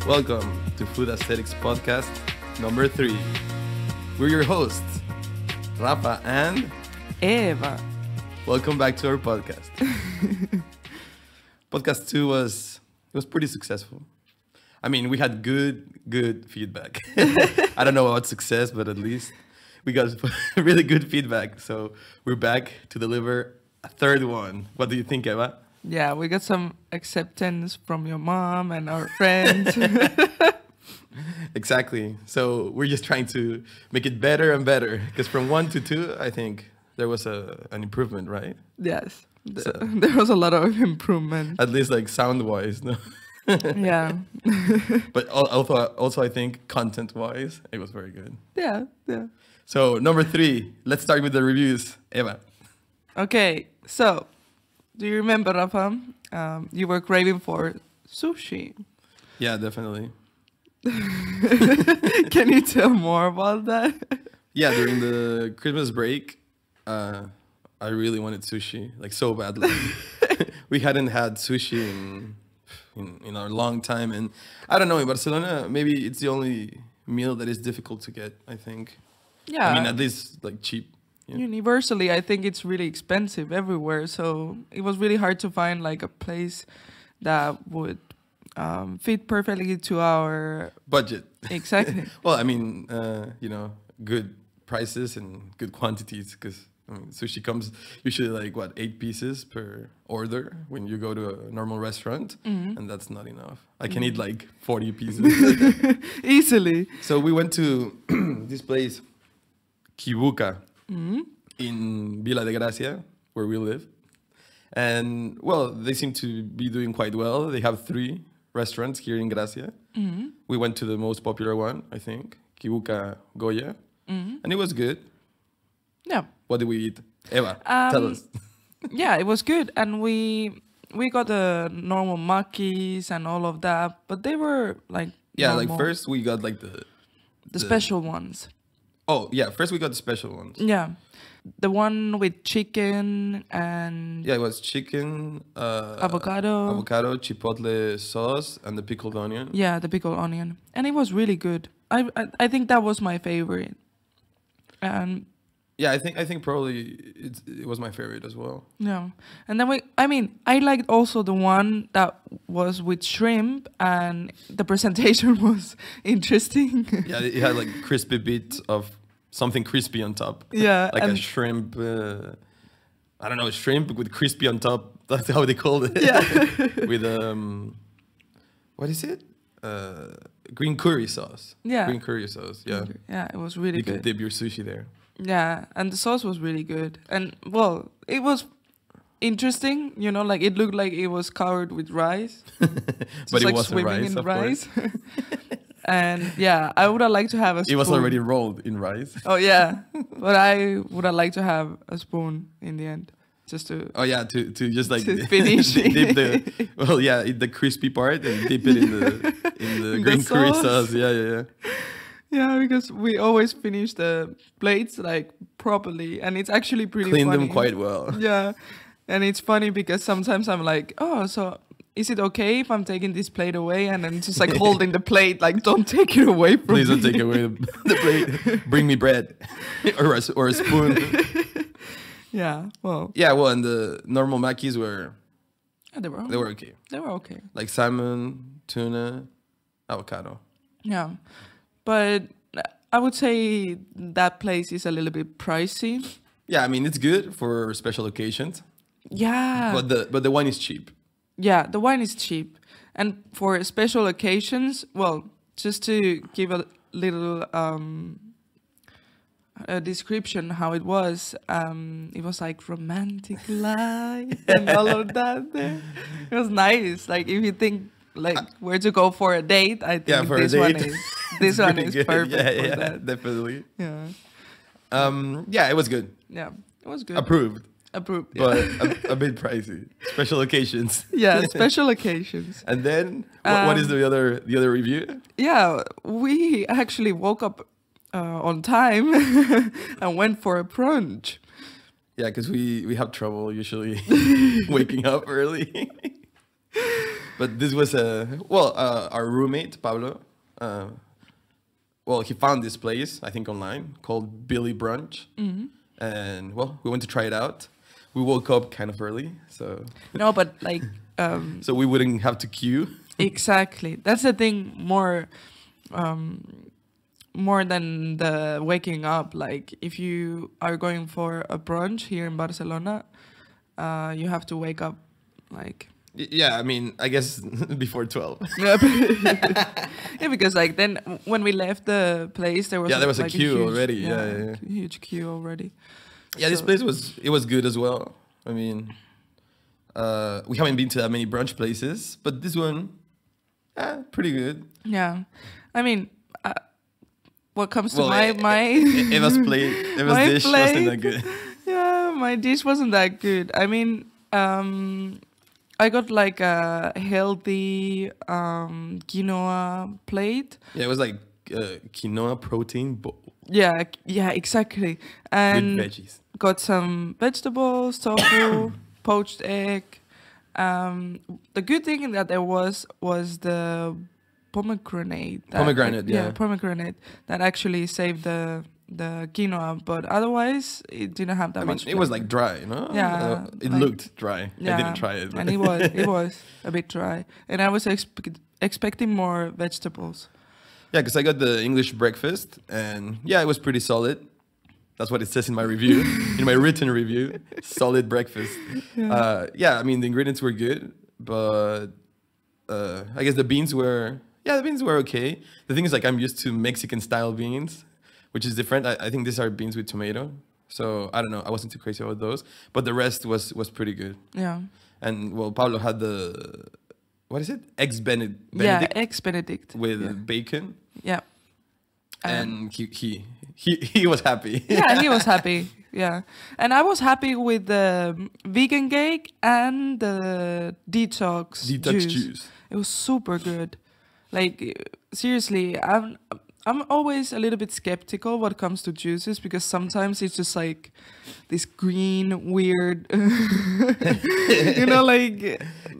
Welcome to Food Aesthetics Podcast number 3. We're your hosts, Rafa and Eva. Welcome back to our podcast. Podcast 2 was pretty successful. I mean, we had good feedback. I don't know about success, but at least we got really good feedback. So we're back to deliver a third one. What do you think, Eva? Yeah, we got some acceptance from your mom and our friends. Exactly. So we're just trying to make it better and better. Because from 1 to 2, I think there was an improvement, right? Yes, there was a lot of improvement. At least like sound-wise, no? Yeah. But also I think content-wise, it was very good. Yeah. So number 3, let's start with the reviews. Eva. Okay, so do you remember, Rafa? You were craving for sushi. Yeah, definitely. Can you tell more about that? Yeah, during the Christmas break, I really wanted sushi, like so badly. We hadn't had sushi in a long time, and I don't know, in Barcelona, maybe it's the only meal that is difficult to get, I think. Yeah. I mean, at least like cheap. Yeah. Universally, I think it's really expensive everywhere. So it was really hard to find like a place that would fit perfectly to our Budget. Exactly. Well, I mean, good prices and good quantities, because I mean, sushi comes usually like 8 pieces per order when you go to a normal restaurant, and that's not enough. I can eat like 40 pieces Easily. So we went to this place, Kibuka, in Villa de Gracia, where we live, and well, they seem to be doing quite well. They have 3 restaurants here in Gracia. We went to the most popular one, I think, Kibuka Goya, and it was good. Yeah. What did we eat? Eva, tell us. Yeah, it was good, and we got the normal makis and all of that, but they were like Yeah, normal. first we got like the special ones. Oh yeah, first we got the special ones. Yeah, the one with chicken and Yeah, it was chicken, avocado, chipotle sauce, and the pickled onion. Yeah, the pickled onion, and it was really good. I think that was my favorite, and yeah, I think probably it was my favorite as well. yeah, and then I liked also the one that was with shrimp, and the presentation was interesting. Yeah, it had like crispy bits of something crispy on top. Yeah, like a shrimp. I don't know, shrimp with crispy on top. That's how they called it. Yeah. With what is it? Green curry sauce. Yeah. Green curry sauce. Yeah. Yeah, it was really You good. could dip your sushi there. Yeah, and the sauce was really good. And, well, it was interesting, like it looked like it was covered with rice. But it like wasn't swimming rice, in of rice. course. And, yeah, I would have liked to have a spoon. It was already rolled in rice. Oh, yeah. But I would have liked to have a spoon in the end. Just to... Oh, yeah, to just like... To finish. Dip eat the crispy part and dip it in the green curry sauce. Yeah. Yeah, because we always finish the plates like properly, and it's actually pretty Clean funny. them quite well. Yeah, and it's funny because sometimes I'm like, oh, so is it okay if I'm taking this plate away, and then just like holding the plate, like don't take it away from Please me. don't take away the plate. Bring me bread or a spoon. Yeah, well. Yeah, well, and the normal makis were... Yeah, they were okay. They were okay. Like salmon, tuna, avocado. Yeah, but I would say that place is a little bit pricey. Yeah, I mean, it's good for special occasions. Yeah. But the wine is cheap. Yeah, the wine is cheap. And for special occasions, well, just to give a little a description how it was like romantic life and all of that there. It was nice. Like if you think like where to go for a date, I think for this a one date. is Good. perfect for that. Definitely. Yeah. Yeah, it was good. Yeah, it was good. Approved. Approved. But a bit pricey. Special occasions. Yeah, special occasions. And then what is the other review? Yeah, we actually woke up on time and went for a brunch. Yeah, because we have trouble usually waking up early. But this was our roommate Pablo. Well, he found this place, I think online, called Billy Brunch. And, well, we went to try it out. We woke up kind of early, so... No, but like... so we wouldn't have to queue. Exactly. That's the thing more than the waking up. Like, if you are going for a brunch here in Barcelona, you have to wake up, like... Yeah, I mean, I guess before 12. Yeah, because like then when we left the place, there was a queue huge, already. Yeah. Huge queue already. Yeah, this place was good as well. I mean, we haven't been to that many brunch places, but this one, pretty good. Yeah, I mean, what comes to my Eva's dish wasn't that good. Yeah, my dish wasn't that good. I mean, I got like a healthy quinoa plate. Yeah, it was like quinoa protein bowl. Yeah, exactly. And with veggies. Got some vegetables, tofu, poached egg. The good thing that there was the pomegranate. Pomegranate that actually saved the quinoa, but otherwise it didn't have that much. It was like dry, no? Yeah, it looked dry. Yeah, I didn't try it, and it was a bit dry, and I was expecting more vegetables. Yeah, because I got the English breakfast, and yeah, it was pretty solid. That's what it says in my review, in my written review. Solid breakfast. Yeah, I mean the ingredients were good, but I guess the beans were okay. The thing is, like, I'm used to Mexican style beans, which is different. I think these are beans with tomato. So I don't know. I wasn't too crazy about those, but the rest was pretty good. Yeah. And well, Pablo had the, what is it? Eggs Benedict. Yeah, eggs Benedict with bacon. Yeah. And he was happy. Yeah, he was happy. Yeah. And I was happy with the vegan cake and the detox juice. It was super good. Like, seriously, I'm always a little bit skeptical when it comes to juices, because sometimes it's just like this green, weird, like...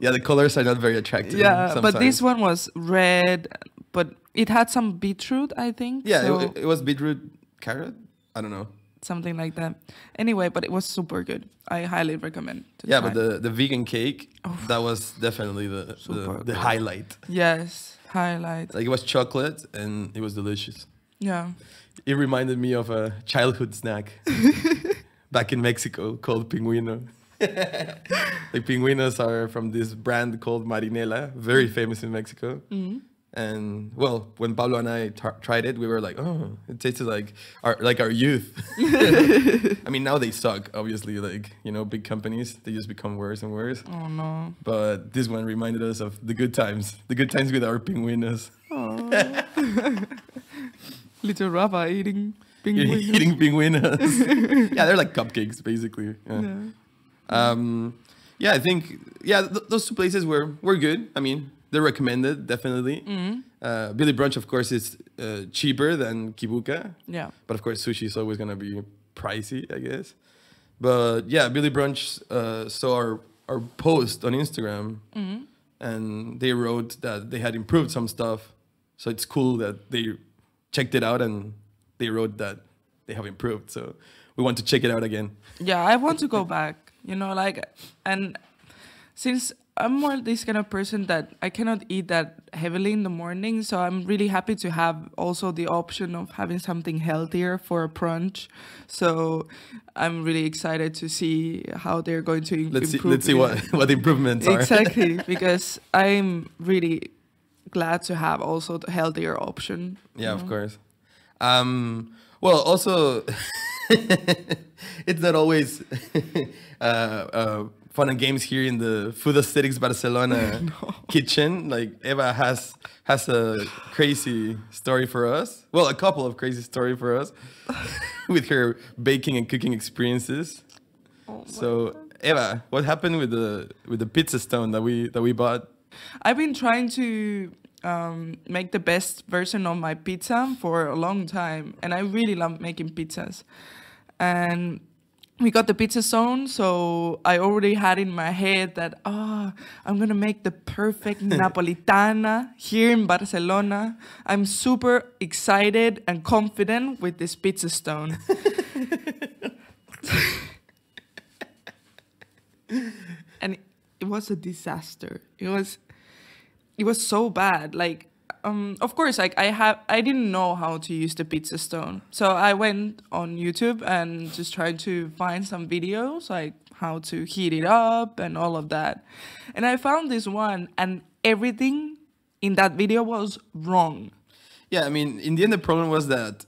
Yeah, the colors are not very attractive. Yeah, sometimes. But this one was red, but it had some beetroot, I think. Yeah, so it was beetroot, carrot? I don't know. Something like that. Anyway, but it was super good. I highly recommend to try. But the vegan cake, that was definitely the highlight. Yes, highlight. Like, it was chocolate and it was delicious. Yeah. It reminded me of a childhood snack back in Mexico called pingüino. Like, pingüinos are from this brand called Marinela, very famous in Mexico. Mm-hmm. And well, when Pablo and I tried it, we were like, "Oh, it tasted like our youth." I mean, now they suck. Obviously, like, big companies, they just become worse and worse. Oh no! But this one reminded us of the good times with our pingüinos. Little Rafa eating pingüinos. Eating pingüinos. Yeah, they're like cupcakes, basically. Yeah. I think those two places were good. I mean, they're recommended, definitely. Mm-hmm. Billy Brunch, of course, is cheaper than Kibuka. Yeah. But of course, sushi is always going to be pricey, I guess. But yeah, Billy Brunch saw our post on Instagram. Mm-hmm. And they wrote that they had improved some stuff. So it's cool that they checked it out and they wrote that they have improved. So we want to check it out again. Yeah, I want to go back, and since I'm more this kind of person that I cannot eat that heavily in the morning, so I'm really happy to have also the option of having something healthier for a brunch. So I'm really excited to see how they're going to improve. Let's see what improvements are. Exactly, because I'm really glad to have also the healthier option. Yeah, of course. Well, also, it's not always fun and games here in the Food Aesthetics Barcelona kitchen. Like, Eva has a crazy story for us. Well, a couple of crazy stories for us with her baking and cooking experiences. So, Eva, what happened with the pizza stone that we bought? I've been trying to make the best version of my pizza for a long time, and I really love making pizzas. And we got the pizza stone, so I already had in my head that I'm gonna make the perfect Napolitana here in Barcelona. I'm super excited and confident with this pizza stone. And it was a disaster. It was so bad. Like, of course, like I didn't know how to use the pizza stone, so I went on YouTube and just tried to find some videos like how to heat it up and all of that. And I found this one, and everything in that video was wrong. Yeah, I mean, in the end, the problem was that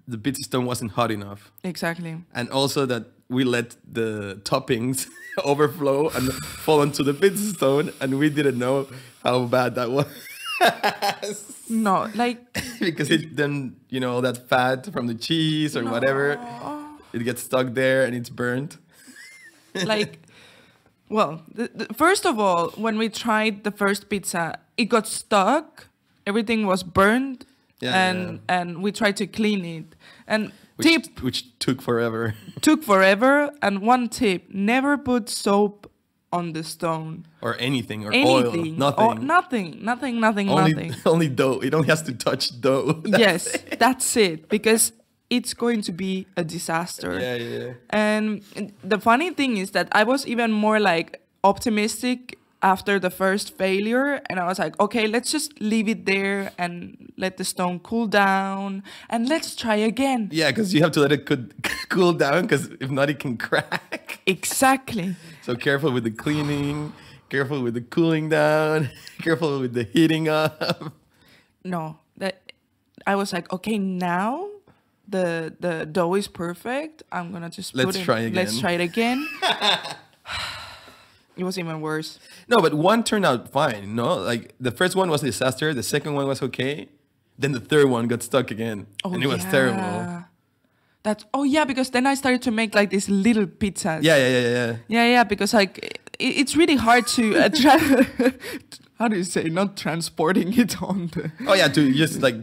the pizza stone wasn't hot enough. Exactly. And also that we let the toppings overflow and fall onto the pizza stone, and we didn't know how bad that was. No, like because it then, you know, all that fat from the cheese or whatever, it gets stuck there and it's burnt. Like, well, first of all, when we tried the first pizza, it got stuck. Everything was burned, and we tried to clean it. And which took forever. And one tip: never put soap on the stone or anything, oil, nothing. Only dough. It only has to touch dough. Yes, that's it, because it's going to be a disaster. Yeah. And the funny thing is that I was even more like optimistic after the first failure, and I was like, okay, let's just leave it there and let the stone cool down, and let's try again. Yeah, because you have to let it cool down, because if not, it can crack. Exactly. So careful with the cleaning, careful with the cooling down, careful with the heating up. No, I was like, okay, now the dough is perfect. I'm gonna just let's try it again. It was even worse. No, but one turned out fine. No, like the first one was a disaster. The second one was okay. Then the third one got stuck again, and it was terrible. Because then I started to make like these little pizzas. Yeah. Because like it's really hard to how do you say, not transporting it on the. Oh yeah, to just like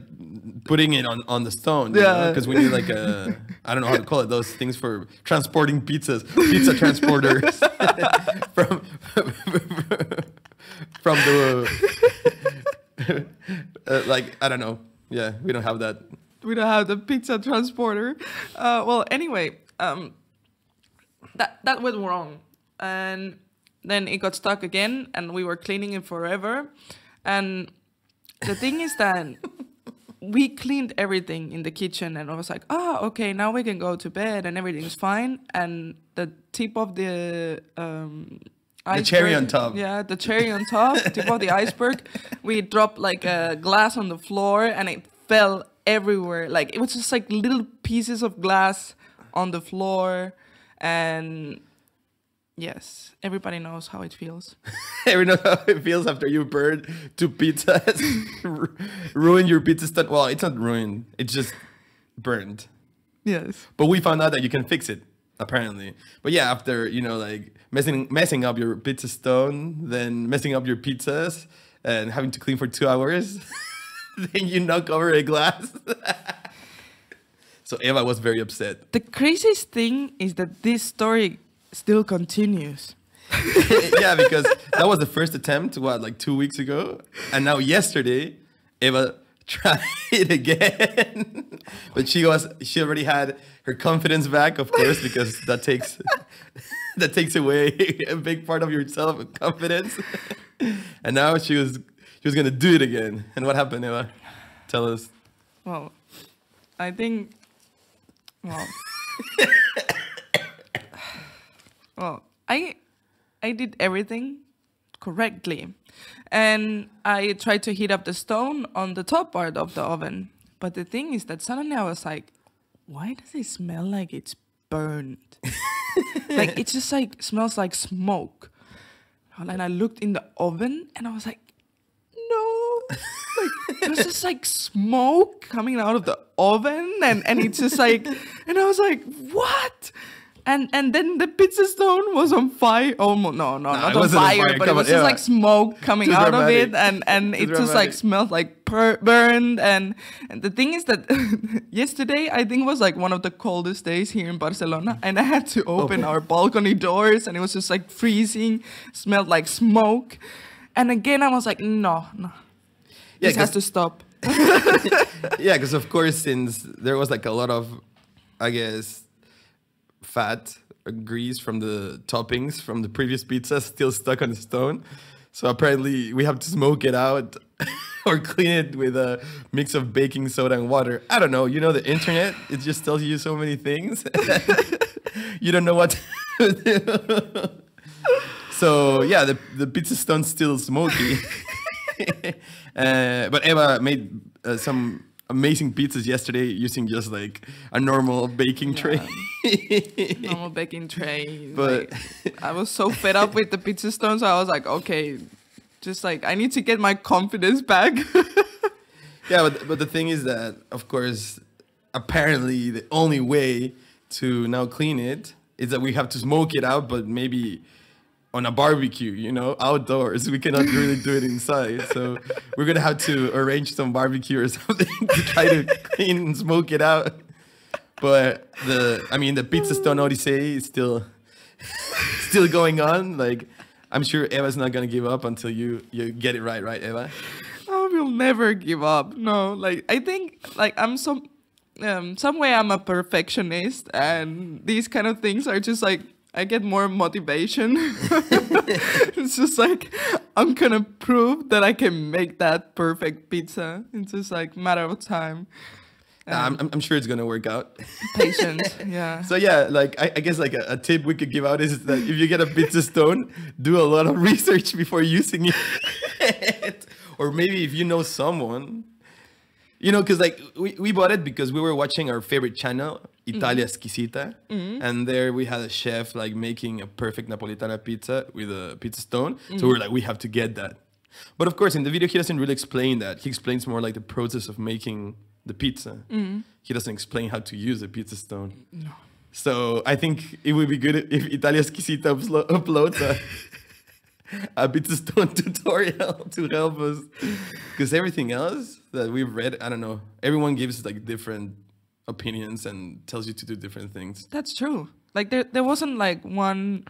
putting it on the stone. Yeah, because we need like I don't know how to call it, those things for transporting pizzas, pizza transporters from the like, I don't know. Yeah, we don't have that. We don't have the pizza transporter. Well, anyway, that went wrong, and then it got stuck again, and we were cleaning it forever. And the thing is that we cleaned everything in the kitchen, and I was like, okay, now we can go to bed and everything's fine. And the tip of the iceberg, cherry on top. Yeah, the cherry on top, tip of the iceberg, we dropped like a glass on the floor, and it fell everywhere. Like, it was just like little pieces of glass on the floor. And yes, everybody knows how it feels. Everyone knows how it feels after you burn 2 pizzas. Ruin your pizza stand. Well, it's not ruined. It's just burned. Yes. But we found out that you can fix it, apparently. But yeah, after, you know, like messing up your pizza stone, then messing up your pizzas, and having to clean for 2 hours, then you knock over a glass. So Eva was very upset. The craziest thing is that this story still continues. Yeah, because that was the first attempt, like 2 weeks ago, and now yesterday Eva tried it again. But she already had her confidence back, of course, because that takes away a big part of your self-confidence. And now she was gonna do it again. And what happened, Eva? Tell us. Well, I think well, I did everything correctly, and I tried to heat up the stone on the top part of the oven. But the thing is that suddenly I was like, why does it smell like it's burned? Like, it just like smells like smoke. And I looked in the oven, and I was like, no. Like, it was just like smoke coming out of the oven, and it's just like, and I was like, what? And then the pizza stone was on fire. Oh no, not on fire, but it was just like smoke coming out of it, and it just like smelled like burned. And the thing is that yesterday I think was like one of the coldest days here in Barcelona, and I had to open our balcony doors, and it was just like freezing, smelled like smoke. And again I was like, no, this has to stop. Yeah, because of course, since there was like a lot of, I guess, fat or grease from the toppings from the previous pizza still stuck on the stone. So apparently we have to smoke it out or clean it with a mix of baking soda and water. I don't know. You know, the internet, it just tells you so many things. You don't know what to do. So yeah, the pizza stone's still smoky. But Eva made some amazing pizzas yesterday using just like a normal baking tray. Normal baking tray. But like, I was so fed up with the pizza stone, so I was like, okay, just like I need to get my confidence back. Yeah, but the thing is that, of course, apparently the only way to now clean it is that we have to smoke it out, but maybe on a barbecue, you know, outdoors. We cannot really do it inside. So we're going to have to arrange some barbecue or something to try to clean and smoke it out. But the pizza stone odyssey is still going on. Like, I'm sure Eva's not going to give up until you get it right, Eva? I will never give up. No, like, I think, like, I'm some way I'm a perfectionist, and these kind of things are just like, I get more motivation. It's just like, I'm gonna prove that I can make that perfect pizza. It's just like matter of time. I'm sure it's gonna work out. Patience, yeah. So yeah, like I guess like a tip we could give out is that if you get a pizza stone, do a lot of research before using it. Or maybe if you know someone, you know, because like we bought it because we were watching our favorite channel, Italia Esquisita, and there we had a chef like making a perfect Napolitana pizza with a pizza stone. So we were like, we have to get that. But of course, in the video, he doesn't really explain that. He explains more like the process of making the pizza. He doesn't explain how to use a pizza stone. No. So I think it would be good if Italia Esquisita uploads a pizza stone tutorial to help us. Because everything else that we've read, I don't know, everyone gives like different opinions and tells you to do different things. That's true. Like there wasn't like one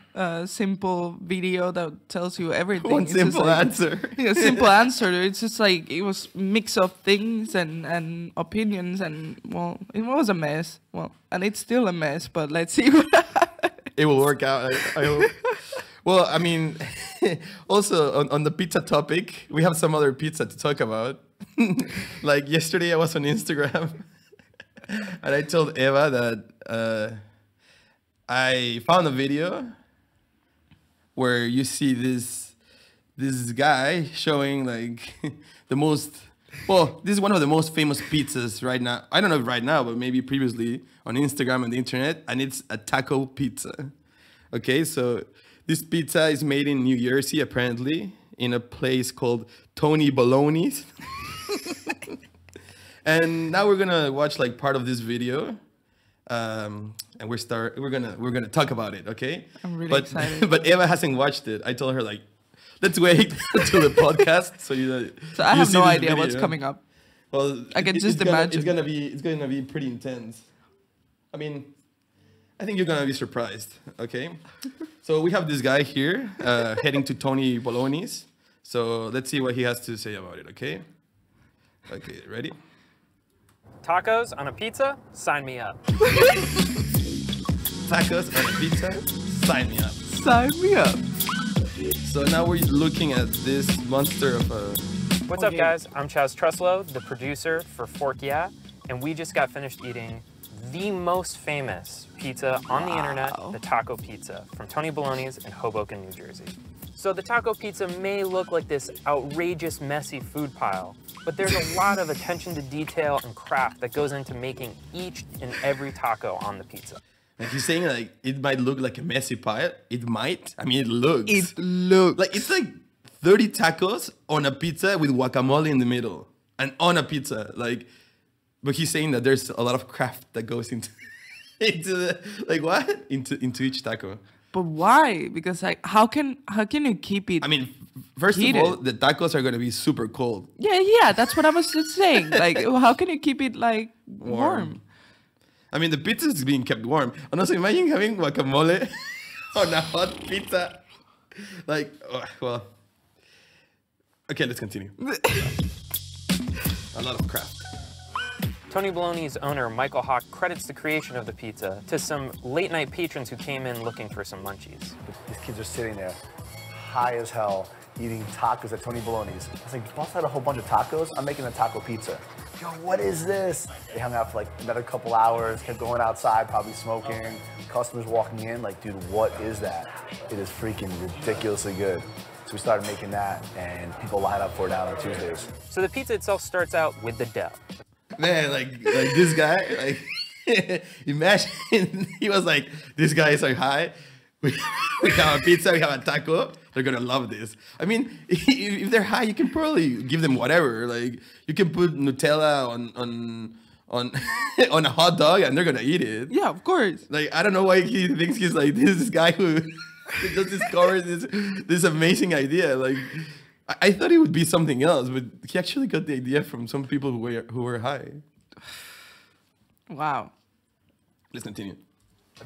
simple video that tells you everything. One simple answer. Yeah, simple answer. It's just like it was mix of things and opinions, and well, it was a mess. Well, and it's still a mess, but let's see what it will work out. I hope. Well, I mean, also on the pizza topic, we have some other pizza to talk about. Like yesterday, I was on Instagram, and I told Eva that I found a video where you see this guy showing like the most. Well, this is one of the most famous pizzas right now. I don't know if right now, but maybe previously on Instagram and the internet, and it's a taco pizza. Okay, so this pizza is made in New Jersey, apparently, in a place called Tony Bologna's. And now we're gonna watch like part of this video, and we're gonna talk about it, okay? I'm really excited. But Eva hasn't watched it. I told her like, let's wait until the podcast so you. So I have no idea what's coming up. Well, I can just imagine. It's gonna be pretty intense. I mean, I think you're gonna be surprised. Okay, so we have this guy here heading to Tony Bologna's. So let's see what he has to say about it. Okay. Okay, ready? Tacos on a pizza? Sign me up. Tacos on a pizza? Sign me up. Sign me up. So now we're looking at this monster of a... What's up, guys? I'm Chaz Truslow, the producer for Fork Yeah, and we just got finished eating the most famous pizza on the internet, the taco pizza, from Tony Bologna's in Hoboken, New Jersey. So the taco pizza may look like this outrageous, messy food pile, but there's a lot of attention to detail and craft that goes into making each and every taco on the pizza. Like he's saying like it might look like a messy pie. It might. I mean, it looks. It looks. Like it's like 30 tacos on a pizza with guacamole in the middle. And on a pizza. Like, but he's saying that there's a lot of craft that goes into into the, like what? Into each taco. But why? Because like, how can you keep it? I mean, first heated? of all, the tacos are gonna be super cold. Yeah, that's what I was just saying. Like, how can you keep it like warm? I mean, the pizza is being kept warm. And also, imagine having guacamole on a hot pizza. Like, well. Okay, let's continue. A lot of craft. Tony Bologna's owner, Michael Hawk, credits the creation of the pizza to some late-night patrons who came in looking for some munchies. These kids are sitting there, high as hell, eating tacos at Tony Bologna's. I was like, boss had a whole bunch of tacos. I'm making a taco pizza. Yo, what is this? They hung out for like another couple hours, kept going outside, probably smoking. Customers walking in, like, dude, what is that? It is freaking ridiculously good. So we started making that, and people line up for it now on Tuesdays. So the pizza itself starts out with the dough. Man, like this guy, like, imagine he was like, this guy is like, hi, we have a pizza, we have a taco, they're gonna love this. I mean, if they're high, you can probably give them whatever. Like, you can put Nutella on on a hot dog and they're gonna eat it. Yeah, of course. Like, I don't know why he thinks he's like this guy who just discovered this amazing idea. Like, I thought it would be something else, but he actually got the idea from some people who were high. Wow. Let's continue.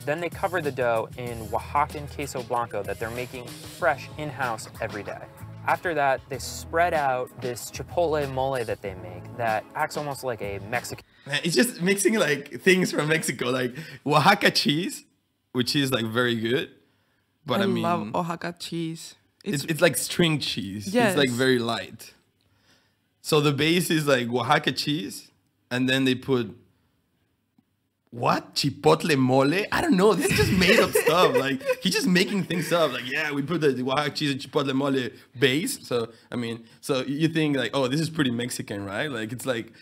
Then they cover the dough in Oaxacan queso blanco that they're making fresh in-house every day. After that, they spread out this chipotle mole that they make that acts almost like a Mexican. Man, it's just mixing like things from Mexico, like Oaxaca cheese, which is like very good. But I mean, love Oaxaca cheese. It's like string cheese. Yes. It's like very light. So the base is like Oaxaca cheese, and then they put what? Chipotle mole? I don't know. This is just made up stuff. Like, he's just making things up. Like, yeah, we put the Oaxaca cheese and chipotle mole base. So I mean, so you think like, oh, this is pretty Mexican, right? Like, it's like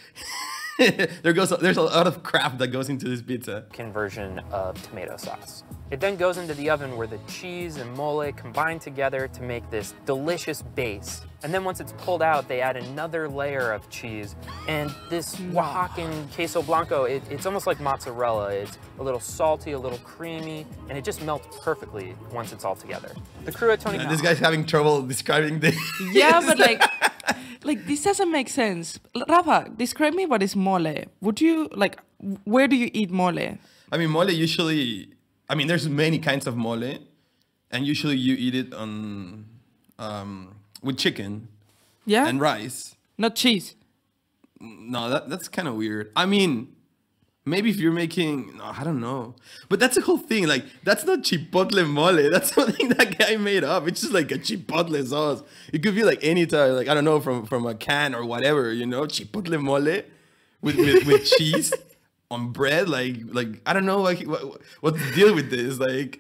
there's a lot of crap that goes into this pizza. Version of tomato sauce. It then goes into the oven where the cheese and mole combine together to make this delicious base. And then once it's pulled out, they add another layer of cheese. And this Oaxacan queso blanco, it's almost like mozzarella. It's a little salty, a little creamy, and it just melts perfectly once it's all together. The crew at Tony... This guy's having trouble describing this. Yeah, but like this doesn't make sense. Rafa, describe me what is mole. Would you, like, where do you eat mole? I mean, mole usually... I mean, there's many kinds of mole, and usually you eat it on with chicken, and rice. Not cheese. No, that's kind of weird. I mean, maybe if you're making, no, I don't know, but that's the whole thing. Like, that's not chipotle mole. That's something that guy made up. It's just like a chipotle sauce. It could be like any type, like, I don't know, from a can or whatever. You know, chipotle mole with cheese. On bread, like I don't know, like what's the deal with this, like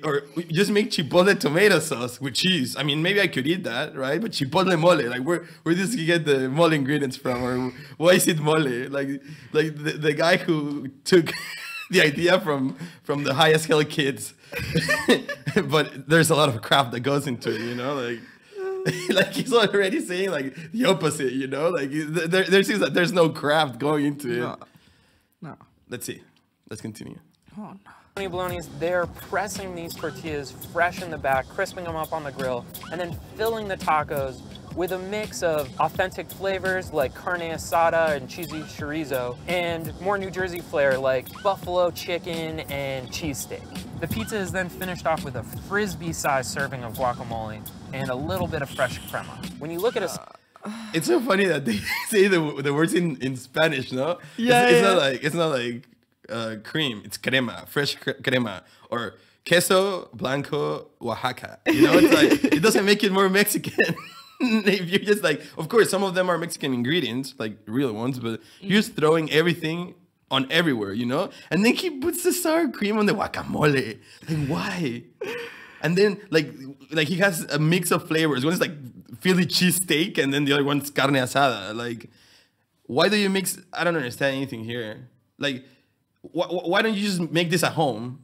or just make chipotle tomato sauce with cheese. I mean, maybe I could eat that, right? But chipotle mole, like where does he get the mole ingredients from, or why is it mole? Like the guy who took the idea from the highest hell kids, but there's a lot of crap that goes into it, you know, like. Like he's already saying like the opposite, you know, like there seems that there's no craft going into it. No. Let's see. Let's continue. Oh, no. Tony Bologna's, they're pressing these tortillas fresh in the back, crisping them up on the grill, and then filling the tacos with a mix of authentic flavors like carne asada and cheesy chorizo, and more New Jersey flair like buffalo chicken and cheesesteak. The pizza is then finished off with a frisbee-sized serving of guacamole and a little bit of fresh crema. When you look at a... It's so funny that they say the words in Spanish, no? Yeah, it's not like cream. It's crema, fresh crema, or queso blanco Oaxaca. You know, it's like it doesn't make it more Mexican. If you're just like, of course, some of them are Mexican ingredients, like real ones, but you're just throwing everything on everywhere, you know? And then he puts the sour cream on the guacamole. Like, why? And then like he has a mix of flavors. One is like Philly cheesesteak, and then the other one's carne asada. Like, why do you mix? I don't understand anything here. Like, why don't you just make this at home?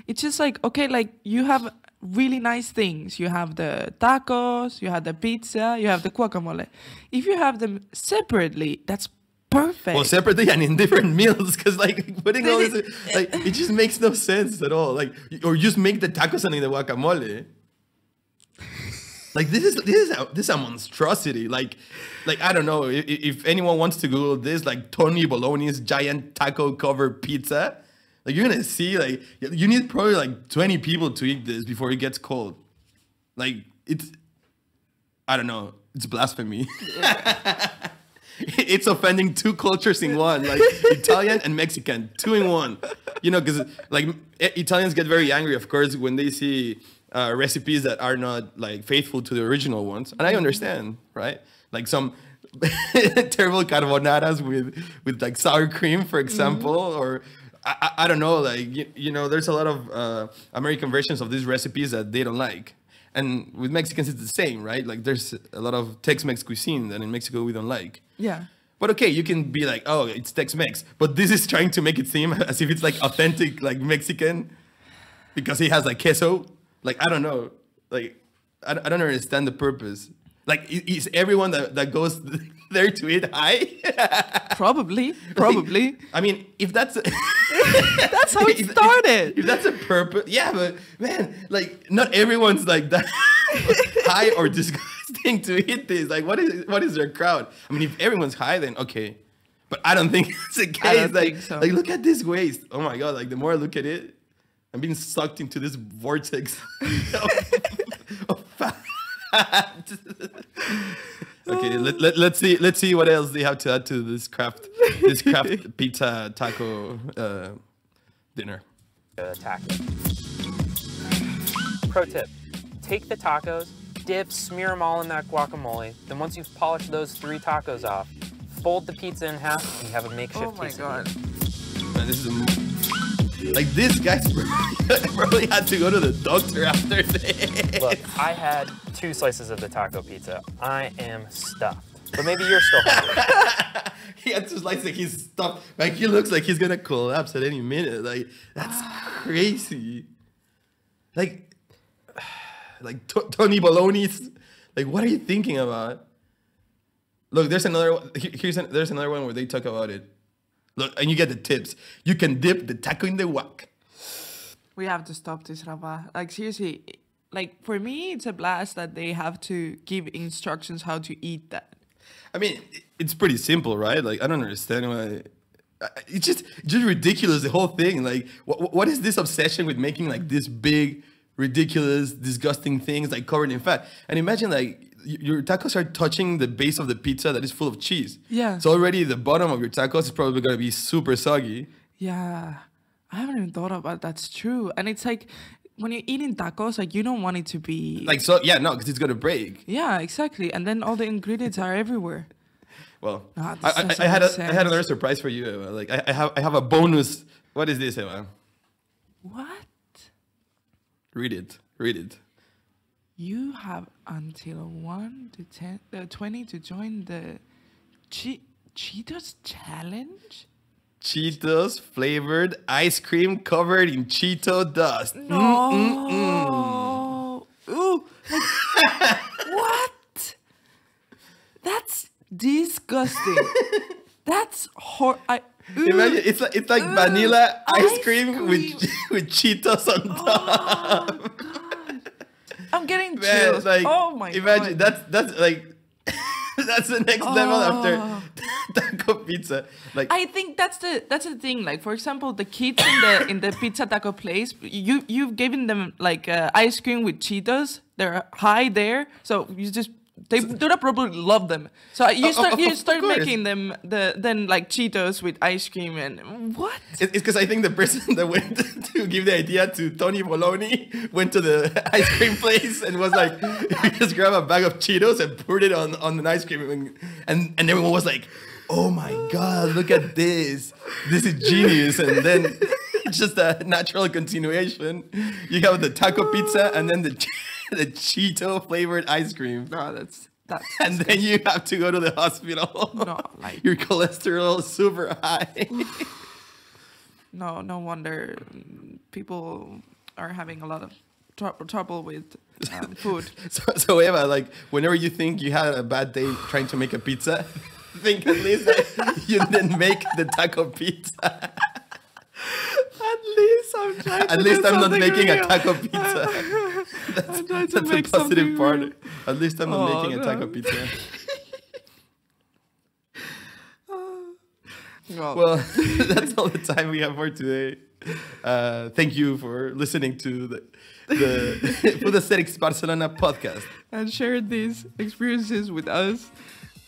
It's just like, okay, like you have really nice things. You have the tacos, you have the pizza, you have the guacamole. If you have them separately, that's perfect. Well, separately and in different meals, because like putting all this, like it just makes no sense at all. Like, or just make the tacos and the guacamole. Like this is a monstrosity. Like I don't know if anyone wants to Google this, like Tony Bologna's giant taco covered pizza. Like you're gonna see, like you need probably like 20 people to eat this before it gets cold. Like I don't know, it's blasphemy. It's offending two cultures in one, like Italian and Mexican, two in one. You know, because like Italians get very angry, of course, when they see recipes that are not like faithful to the original ones, and I understand, right? Like some terrible carbonaras with like sour cream, for example, or I don't know, like you know, there's a lot of American versions of these recipes that they don't like, and with Mexicans it's the same, right? Like there's a lot of Tex-Mex cuisine that in Mexico we don't like. Yeah. But okay, you can be like, oh, it's Tex-Mex, but this is trying to make it seem as if it's like authentic, like Mexican, because it has like queso. Like, I don't know. Like, I don't understand the purpose. Like, is everyone that goes there to eat high? Probably. I mean, if that's... That's how it started. If that's a purpose... Yeah, but, man, like, not everyone's like that high or disgusting to eat this. Like, what is their crowd? I mean, if everyone's high, then okay. But I don't think it's the case. I don't think so. Like, look at this waist. Oh, my God. Like, the more I look at it, I'm being sucked into this vortex of fat. Okay, let's see what else they have to add to this craft pizza taco dinner. Taco. Pro tip: take the tacos, dip, smear them all in that guacamole. Then once you've polished those 3 tacos off, fold the pizza in half, and you have a makeshift Oh my quesadilla. God. Man, this is like this guy's probably had to go to the doctor after this. Look, I had 2 slices of the taco pizza. I am stuffed. But maybe you're still hungry. He had 2 slices, like he's stuffed. Like he looks like he's gonna collapse at any minute. Like that's crazy. Like Tony Bologna's. Like what are you thinking about? Look, there's another one. There's another one where they talk about it. Look, and you get the tips. You can dip the taco in the guac. We have to stop this, Rafa. Like, seriously, like, for me, it's a blast that they have to give instructions how to eat that. I mean, it's pretty simple, right? Like, I don't understand why. It's just ridiculous, the whole thing. Like, what is this obsession with making, like, this big, ridiculous, disgusting things, like, covered in fat? And imagine, like, your tacos are touching the base of the pizza that is full of cheese. Yeah. So already the bottom of your tacos is probably going to be super soggy. Yeah. I haven't even thought about that's true. And it's like, when you're eating tacos, like, you don't want it to be... Like, so, yeah, no, because it's going to break. Yeah, exactly. And then all the ingredients are everywhere. Well, No, I had another surprise for you, Eva. Like, I have a bonus. What is this, Eva? What? Read it. You have until 1 to 20 to join the Cheetos Challenge? Cheetos flavored ice cream covered in Cheeto dust. No. Ooh. Like, what? That's disgusting. That's Imagine it's like vanilla ice cream with Cheetos on top. Oh, God. I'm getting Man, chills. like, Oh my imagine, God. that's like that's the next level after taco pizza. Like I think that's the thing. Like, for example, the kids in the pizza taco place, you've given them like ice cream with Cheetos. They're high there, so they do not probably love them. So you start making them then like Cheetos with ice cream and what? It's because I think the person that went to give the idea to Tony Bologna went to the ice cream place and was like, just grab a bag of Cheetos and poured it on an ice cream and everyone was like, oh my God, look at this. This is genius. And then it's just a natural continuation. You have the taco pizza and then the Cheeto flavored ice cream. No, that's and then you have to go to the hospital. No, like your cholesterol is super high. No wonder people are having a lot of trouble with food. So Eva, like whenever you think you had a bad day trying to make a pizza, think at least that you didn't make the taco pizza. At least I'm trying to At least I'm not making real. a taco pizza. That's a positive part. Real. At least I'm not making a taco pizza. Well, that's all the time we have for today. Thank you for listening to the Food Aesthetics Barcelona podcast. And share these experiences with us.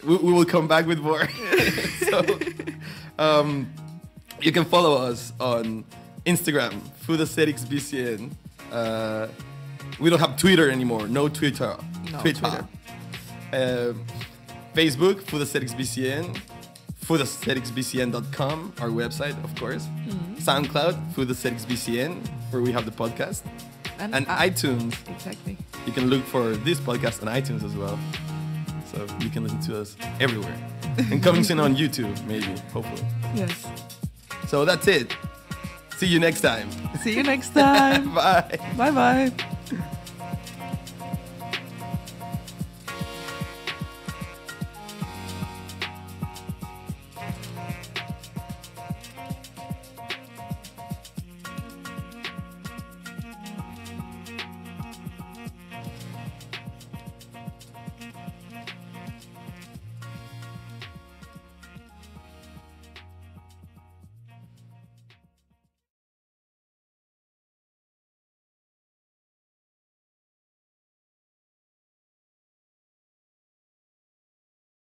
We will come back with more. So, you can follow us on Instagram, Food Aesthetics BCN. We don't have Twitter anymore. No Twitter. No, Twitter. Facebook, Food Aesthetics BCN. foodaestheticsbcn.com, our website, of course. SoundCloud, Food Aesthetics BCN, where we have the podcast. And iTunes. Exactly. You can look for this podcast on iTunes as well. So you can listen to us everywhere. And coming soon on YouTube, maybe, hopefully. Yes. So that's it. See you next time. See you next time. Bye. Bye-bye.